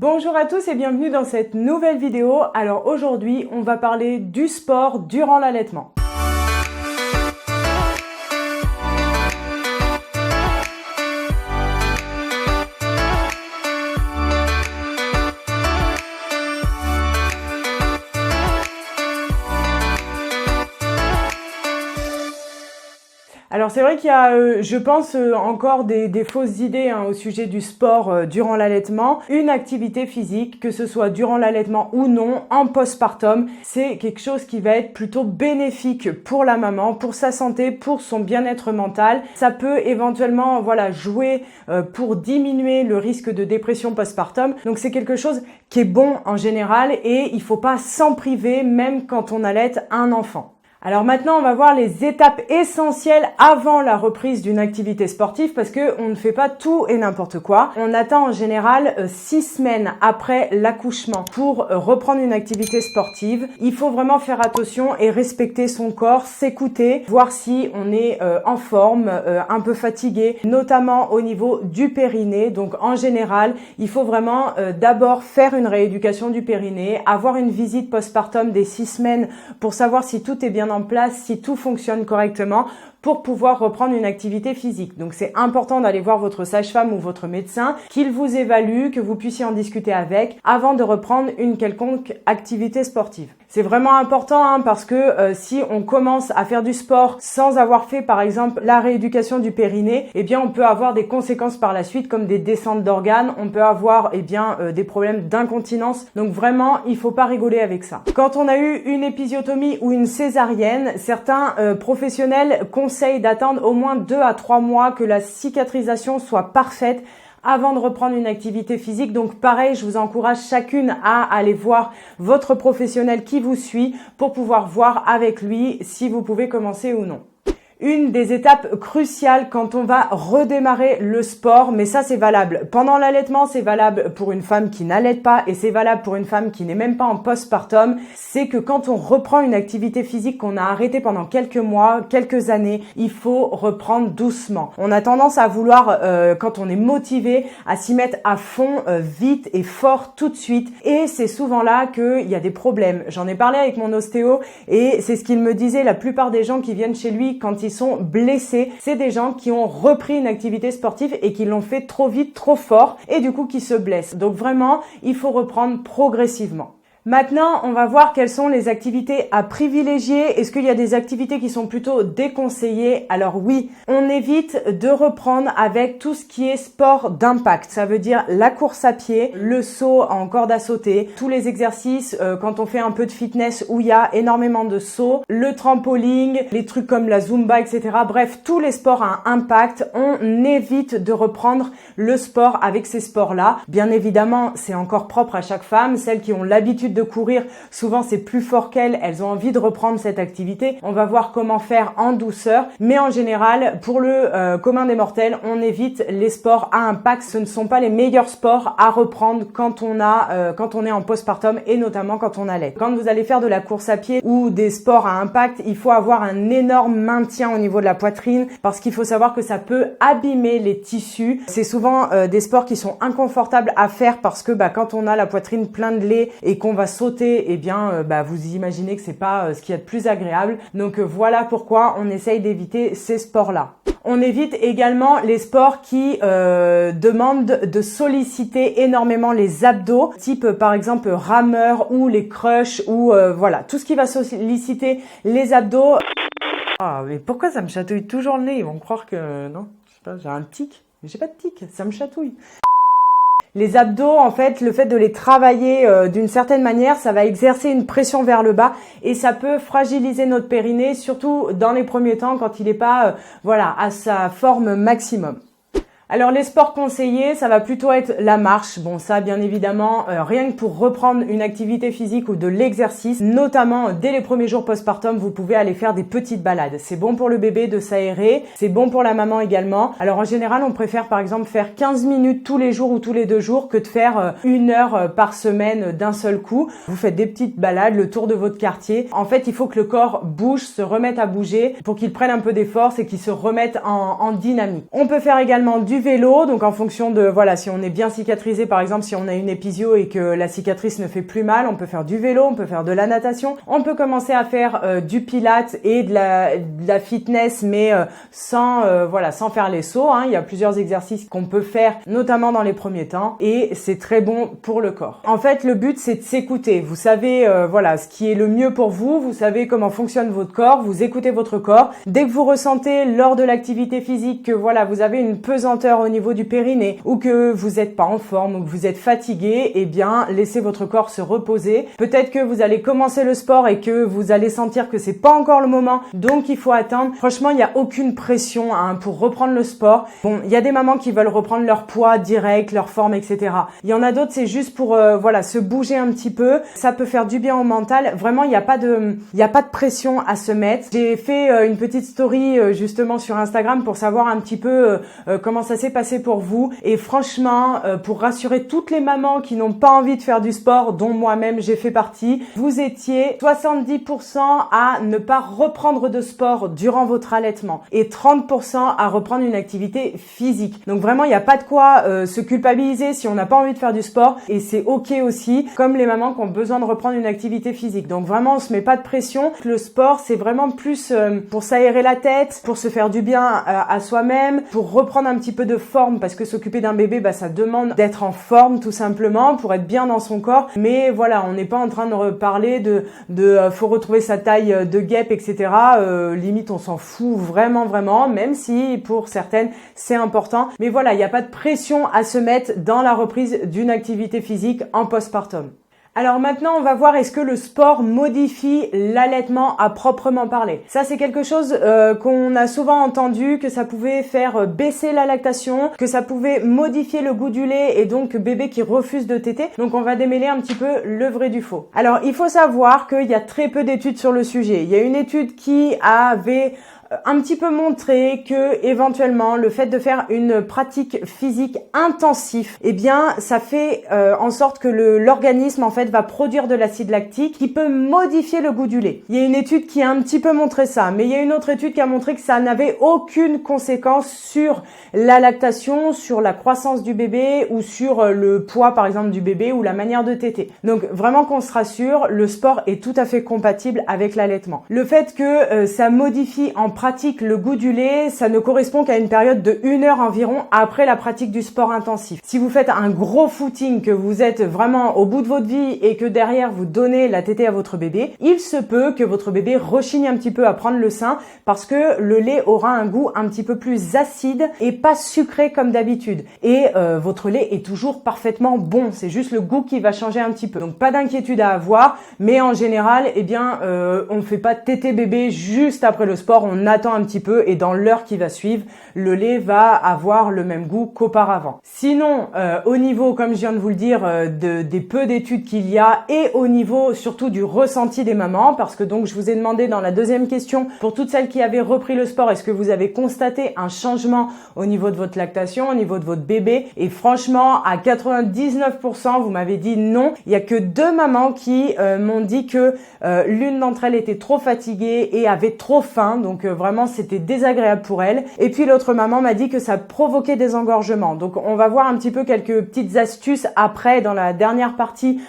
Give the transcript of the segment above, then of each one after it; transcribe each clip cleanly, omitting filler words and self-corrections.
Bonjour à tous et bienvenue dans cette nouvelle vidéo. Alors aujourd'hui, on va parler du sport durant l'allaitement. Alors c'est vrai qu'il y a, je pense, encore des fausses idées au sujet du sport durant l'allaitement. Une activité physique, que ce soit durant l'allaitement ou non, en postpartum, c'est quelque chose qui va être plutôt bénéfique pour la maman, pour sa santé, pour son bien-être mental. Ça peut éventuellement, jouer pour diminuer le risque de dépression postpartum. Donc c'est quelque chose qui est bon en général et il faut pas s'en priver même quand on allaite un enfant. Alors maintenant, on va voir les étapes essentielles avant la reprise d'une activité sportive parce que on ne fait pas tout et n'importe quoi. On attend en général 6 semaines après l'accouchement pour reprendre une activité sportive. Il faut vraiment faire attention et respecter son corps, s'écouter, voir si on est en forme, un peu fatigué, notamment au niveau du périnée. Donc en général, il faut vraiment d'abord faire une rééducation du périnée, avoir une visite postpartum des 6 semaines pour savoir si tout est bien en place, si tout fonctionne correctement pour pouvoir reprendre une activité physique. Donc c'est important d'aller voir votre sage-femme ou votre médecin, qu'il vous évalue, que vous puissiez en discuter avec avant de reprendre une quelconque activité sportive. C'est vraiment important parce que si on commence à faire du sport sans avoir fait par exemple la rééducation du périnée, on peut avoir des conséquences par la suite comme des descentes d'organes, on peut avoir des problèmes d'incontinence. Donc vraiment, il faut pas rigoler avec ça. Quand on a eu une épisiotomie ou une césarienne, certains professionnels conseillent d'attendre au moins 2 à 3 mois que la cicatrisation soit parfaite avant de reprendre une activité physique. Donc pareil, je vous encourage chacune à aller voir votre professionnel qui vous suit pour pouvoir voir avec lui si vous pouvez commencer ou non. Une des étapes cruciales quand on va redémarrer le sport, mais ça c'est valable pendant l'allaitement, c'est valable pour une femme qui n'allaite pas et c'est valable pour une femme qui n'est même pas en postpartum, c'est que quand on reprend une activité physique qu'on a arrêtée pendant quelques mois, quelques années, il faut reprendre doucement. On a tendance à vouloir, quand on est motivé, à s'y mettre à fond, vite et fort tout de suite et c'est souvent là qu'il y a des problèmes. J'en ai parlé avec mon ostéo et c'est ce qu'il me disait, la plupart des gens qui viennent chez lui quand ils sont blessés, c'est des gens qui ont repris une activité sportive et qui l'ont fait trop vite, trop fort et du coup qui se blessent. Donc vraiment, il faut reprendre progressivement. Maintenant, on va voir quelles sont les activités à privilégier. Est-ce qu'il y a des activités qui sont plutôt déconseillées? Alors oui, on évite de reprendre avec tout ce qui est sport d'impact. Ça veut dire la course à pied, le saut en corde à sauter, tous les exercices quand on fait un peu de fitness où il y a énormément de sauts, le trampoline, les trucs comme la Zumba, etc. Bref, tous les sports à impact, on évite de reprendre le sport avec ces sports-là. Bien évidemment, c'est encore propre à chaque femme. Celles qui ont l'habitude de courir, souvent c'est plus fort qu'elles, elles ont envie de reprendre cette activité. On va voir comment faire en douceur, mais en général, pour le commun des mortels, on évite les sports à impact. Ce ne sont pas les meilleurs sports à reprendre quand on est en postpartum et notamment quand on allait. Quand vous allez faire de la course à pied ou des sports à impact, il faut avoir un énorme maintien au niveau de la poitrine parce qu'il faut savoir que ça peut abîmer les tissus. C'est souvent des sports qui sont inconfortables à faire parce que quand on a la poitrine pleine de lait et qu'on va sauter, vous imaginez que c'est pas ce qu'il y a de plus agréable. Donc voilà pourquoi on essaye d'éviter ces sports-là. On évite également les sports qui demandent de solliciter énormément les abdos, type par exemple rameur ou les crushs ou tout ce qui va solliciter les abdos. Ah mais pourquoi ça me chatouille toujours le nez? Ils vont croire que non, je sais pas, j'ai un tic. Mais j'ai pas de tic, ça me chatouille. Les abdos, en fait, le fait de les travailler d'une certaine manière, ça va exercer une pression vers le bas et ça peut fragiliser notre périnée, surtout dans les premiers temps quand il n'est pas à sa forme maximum. Alors les sports conseillés, ça va plutôt être la marche. Bon ça bien évidemment, rien que pour reprendre une activité physique ou de l'exercice, notamment dès les premiers jours postpartum, vous pouvez aller faire des petites balades. C'est bon pour le bébé de s'aérer, c'est bon pour la maman également. Alors en général, on préfère par exemple faire 15 minutes tous les jours ou tous les 2 jours que de faire 1 heure par semaine d'un seul coup. Vous faites des petites balades, le tour de votre quartier. En fait, il faut que le corps bouge, se remette à bouger pour qu'il prenne un peu des forces et qu'il se remette en dynamique. On peut faire également du du vélo, donc en fonction de, voilà, si on est bien cicatrisé, par exemple, si on a une épisio et que la cicatrice ne fait plus mal, on peut faire du vélo, on peut faire de la natation, on peut commencer à faire du pilates et de la fitness, mais sans faire les sauts, hein. Il y a plusieurs exercices qu'on peut faire, notamment dans les premiers temps, et c'est très bon pour le corps. En fait, le but, c'est de s'écouter. Vous savez, ce qui est le mieux pour vous, vous savez comment fonctionne votre corps, vous écoutez votre corps. Dès que vous ressentez lors de l'activité physique que vous avez une pesanteur au niveau du périnée, ou que vous n'êtes pas en forme, ou que vous êtes fatigué, eh bien, laissez votre corps se reposer. Peut-être que vous allez commencer le sport et que vous allez sentir que c'est pas encore le moment, donc il faut attendre. Franchement, il n'y a aucune pression, hein, pour reprendre le sport. Bon, il y a des mamans qui veulent reprendre leur poids direct, leur forme, etc. Il y en a d'autres, c'est juste pour se bouger un petit peu. Ça peut faire du bien au mental. Vraiment, il n'y a pas de pression à se mettre. J'ai fait une petite story justement sur Instagram pour savoir un petit peu comment ça s'est passé pour vous. Et franchement, pour rassurer toutes les mamans qui n'ont pas envie de faire du sport, dont moi-même j'ai fait partie, vous étiez 70% à ne pas reprendre de sport durant votre allaitement et 30% à reprendre une activité physique. Donc vraiment, il n'y a pas de quoi se culpabiliser si on n'a pas envie de faire du sport, et c'est ok aussi, comme les mamans qui ont besoin de reprendre une activité physique. Donc vraiment, on se met pas de pression. Le sport, c'est vraiment plus pour s'aérer la tête, pour se faire du bien à soi-même, pour reprendre un petit peu de forme, parce que s'occuper d'un bébé, ça demande d'être en forme tout simplement, pour être bien dans son corps. Mais voilà, on n'est pas en train de reparler de faut retrouver sa taille de guêpe, etc. Limite, on s'en fout vraiment, même si pour certaines, c'est important. Mais voilà, il n'y a pas de pression à se mettre dans la reprise d'une activité physique en postpartum. Alors maintenant, on va voir, est-ce que le sport modifie l'allaitement à proprement parler? Ça, c'est quelque chose qu'on a souvent entendu, que ça pouvait faire baisser la lactation, que ça pouvait modifier le goût du lait et donc bébé qui refuse de téter. Donc on va démêler un petit peu le vrai du faux. Alors il faut savoir qu'il y a très peu d'études sur le sujet. Il y a une étude qui avait un petit peu montré que éventuellement le fait de faire une pratique physique intensive, eh bien ça fait en sorte que l'organisme en fait va produire de l'acide lactique qui peut modifier le goût du lait. Il y a une étude qui a un petit peu montré ça, mais il y a une autre étude qui a montré que ça n'avait aucune conséquence sur la lactation, sur la croissance du bébé ou sur le poids par exemple du bébé ou la manière de téter. Donc vraiment qu'on se rassure, le sport est tout à fait compatible avec l'allaitement. Le fait que ça modifie en pratique le goût du lait, ça ne correspond qu'à une période de 1 heure environ après la pratique du sport intensif. Si vous faites un gros footing, que vous êtes vraiment au bout de votre vie et que derrière vous donnez la tétée à votre bébé, il se peut que votre bébé rechigne un petit peu à prendre le sein parce que le lait aura un goût un petit peu plus acide et pas sucré comme d'habitude. Et votre lait est toujours parfaitement bon, c'est juste le goût qui va changer un petit peu. Donc pas d'inquiétude à avoir, mais en général, on ne fait pas téter bébé juste après le sport, on attend un petit peu et dans l'heure qui va suivre, le lait va avoir le même goût qu'auparavant. Sinon, au niveau, comme je viens de vous le dire, des peu d'études qu'il y a et au niveau surtout du ressenti des mamans, parce que donc je vous ai demandé dans la deuxième question, pour toutes celles qui avaient repris le sport, est-ce que vous avez constaté un changement au niveau de votre lactation, au niveau de votre bébé? Et franchement, à 99%, vous m'avez dit non. Il y a que 2 mamans qui m'ont dit que l'une d'entre elles était trop fatiguée et avait trop faim, donc vraiment c'était désagréable pour elle. Et puis l'autre maman m'a dit que ça provoquait des engorgements. Donc on va voir un petit peu quelques petites astuces après dans la dernière partie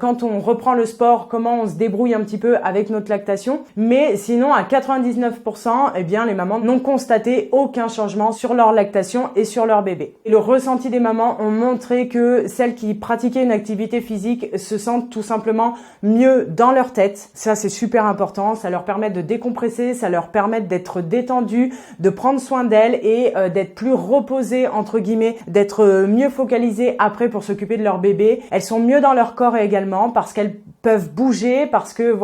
quand on reprend le sport, comment on se débrouille un petit peu avec notre lactation. Mais sinon à 99%, les mamans n'ont constaté aucun changement sur leur lactation et sur leur bébé. Et le ressenti des mamans ont montré que celles qui pratiquaient une activité physique se sentent tout simplement mieux dans leur tête. Ça c'est super important, ça leur permet de décompresser, ça leur permet d'être détendues, de prendre soin d'elles et d'être plus reposées entre guillemets, d'être mieux focalisées après pour s'occuper de leur bébé. Elles sont mieux dans leur corps également parce qu'elles peuvent bouger, parce que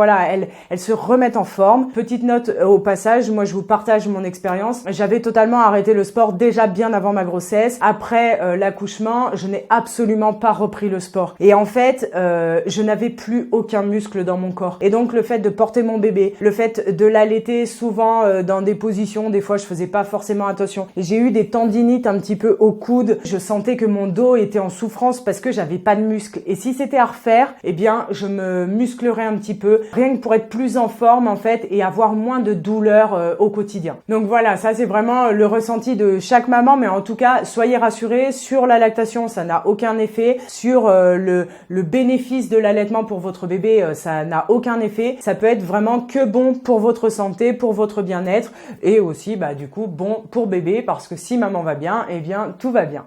elles se remettent en forme. Petite note au passage, moi je vous partage mon expérience. J'avais totalement arrêté le sport déjà bien avant ma grossesse. Après l'accouchement, je n'ai absolument pas repris le sport. Et en fait, je n'avais plus aucun muscle dans mon corps. Et donc le fait de porter mon bébé, le fait de l'allaiter souvent dans des positions, des fois je faisais pas forcément attention. J'ai eu des tendinites un petit peu au coude. Je sentais que mon dos était en souffrance parce que j'avais pas de muscles. Et si c'était à refaire, eh bien je me musclerais un petit peu, rien que pour être plus en forme en fait et avoir moins de douleurs au quotidien. Donc voilà, ça c'est vraiment le ressenti de chaque maman, mais en tout cas soyez rassurés, sur la lactation ça n'a aucun effet, sur le bénéfice de l'allaitement pour votre bébé ça n'a aucun effet. Ça peut être vraiment que bon pour votre santé, pour votre bien-être et aussi du coup bon pour bébé, parce que si maman va bien, eh bien tout va bien.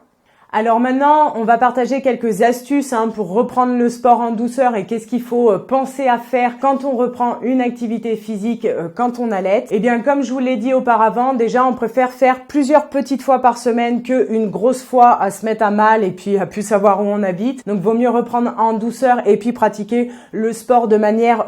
Alors maintenant, on va partager quelques astuces pour reprendre le sport en douceur et qu'est-ce qu'il faut penser à faire quand on reprend une activité physique quand on allaite. Eh bien, comme je vous l'ai dit auparavant, déjà on préfère faire plusieurs petites fois par semaine qu'une grosse fois à se mettre à mal et puis à plus savoir où on habite. Donc vaut mieux reprendre en douceur et puis pratiquer le sport de manière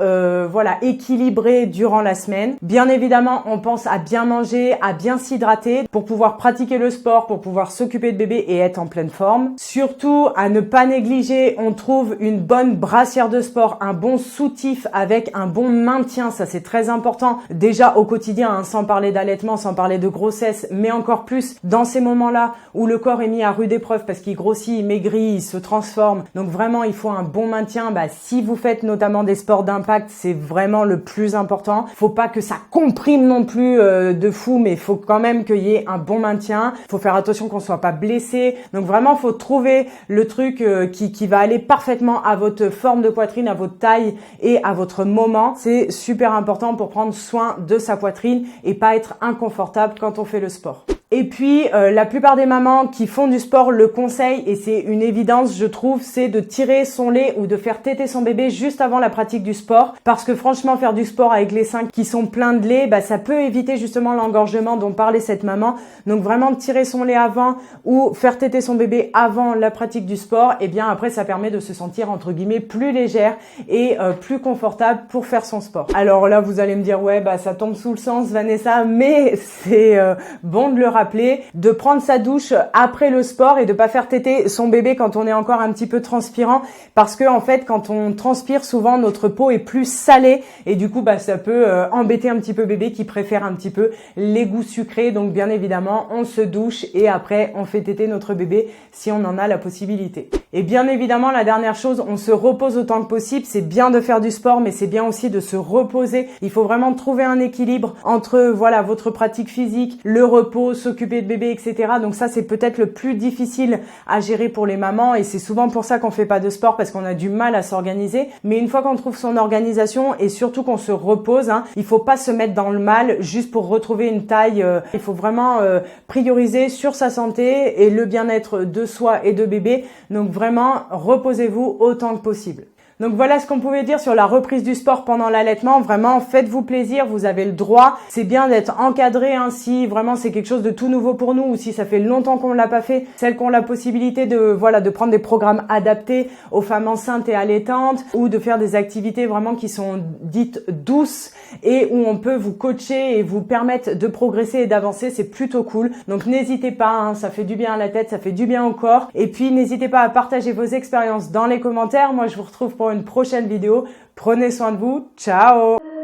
équilibrée durant la semaine. Bien évidemment, on pense à bien manger, à bien s'hydrater pour pouvoir pratiquer le sport, pour pouvoir s'occuper de bébé et être en pleine forme. Surtout à ne pas négliger, on trouve une bonne brassière de sport, un bon soutif avec un bon maintien, ça c'est très important déjà au quotidien, sans parler d'allaitement, sans parler de grossesse, mais encore plus dans ces moments-là où le corps est mis à rude épreuve parce qu'il grossit, il maigrit, il se transforme. Donc vraiment il faut un bon maintien. Si vous faites notamment des sports d'impact, c'est vraiment le plus important. Faut pas que ça comprime non plus de fou, mais il faut quand même qu'il y ait un bon maintien. Faut faire attention qu'on soit pas blessé. Donc vraiment, faut trouver le truc qui va aller parfaitement à votre forme de poitrine, à votre taille et à votre moment. C'est super important pour prendre soin de sa poitrine et pas être inconfortable quand on fait le sport. Et puis, la plupart des mamans qui font du sport le conseillent, et c'est une évidence, je trouve, c'est de tirer son lait ou de faire téter son bébé juste avant la pratique du sport. Parce que franchement, faire du sport avec les seins qui sont pleins de lait, ça peut éviter justement l'engorgement dont parlait cette maman. Donc vraiment, tirer son lait avant ou faire téter son bébé avant la pratique du sport, et bien après, ça permet de se sentir, entre guillemets, plus légère et plus confortable pour faire son sport. Alors là, vous allez me dire, ouais, ça tombe sous le sens, Vanessa, mais c'est bon de le rappeler, de prendre sa douche après le sport et de pas faire téter son bébé quand on est encore un petit peu transpirant, parce que en fait quand on transpire souvent notre peau est plus salée et du coup ça peut embêter un petit peu bébé qui préfère un petit peu les goûts sucrés. Donc bien évidemment on se douche et après on fait téter notre bébé si on en a la possibilité. Et bien évidemment la dernière chose, on se repose autant que possible. C'est bien de faire du sport, mais c'est bien aussi de se reposer. Il faut vraiment trouver un équilibre entre votre pratique physique, le repos, s'occuper de bébé, etc. Donc ça, c'est peut-être le plus difficile à gérer pour les mamans et c'est souvent pour ça qu'on fait pas de sport, parce qu'on a du mal à s'organiser. Mais une fois qu'on trouve son organisation et surtout qu'on se repose, il faut pas se mettre dans le mal juste pour retrouver une taille. Il faut vraiment prioriser sur sa santé et le bien-être de soi et de bébé. Donc vraiment, reposez-vous autant que possible. Donc voilà ce qu'on pouvait dire sur la reprise du sport pendant l'allaitement. Vraiment, faites-vous plaisir, vous avez le droit. C'est bien d'être encadré si vraiment c'est quelque chose de tout nouveau pour nous ou si ça fait longtemps qu'on ne l'a pas fait. Celles qui ont la possibilité de prendre des programmes adaptés aux femmes enceintes et allaitantes ou de faire des activités vraiment qui sont dites douces et où on peut vous coacher et vous permettre de progresser et d'avancer, c'est plutôt cool. Donc n'hésitez pas, ça fait du bien à la tête, ça fait du bien au corps. Et puis n'hésitez pas à partager vos expériences dans les commentaires. Moi je vous retrouve pour une prochaine vidéo. Prenez soin de vous. Ciao!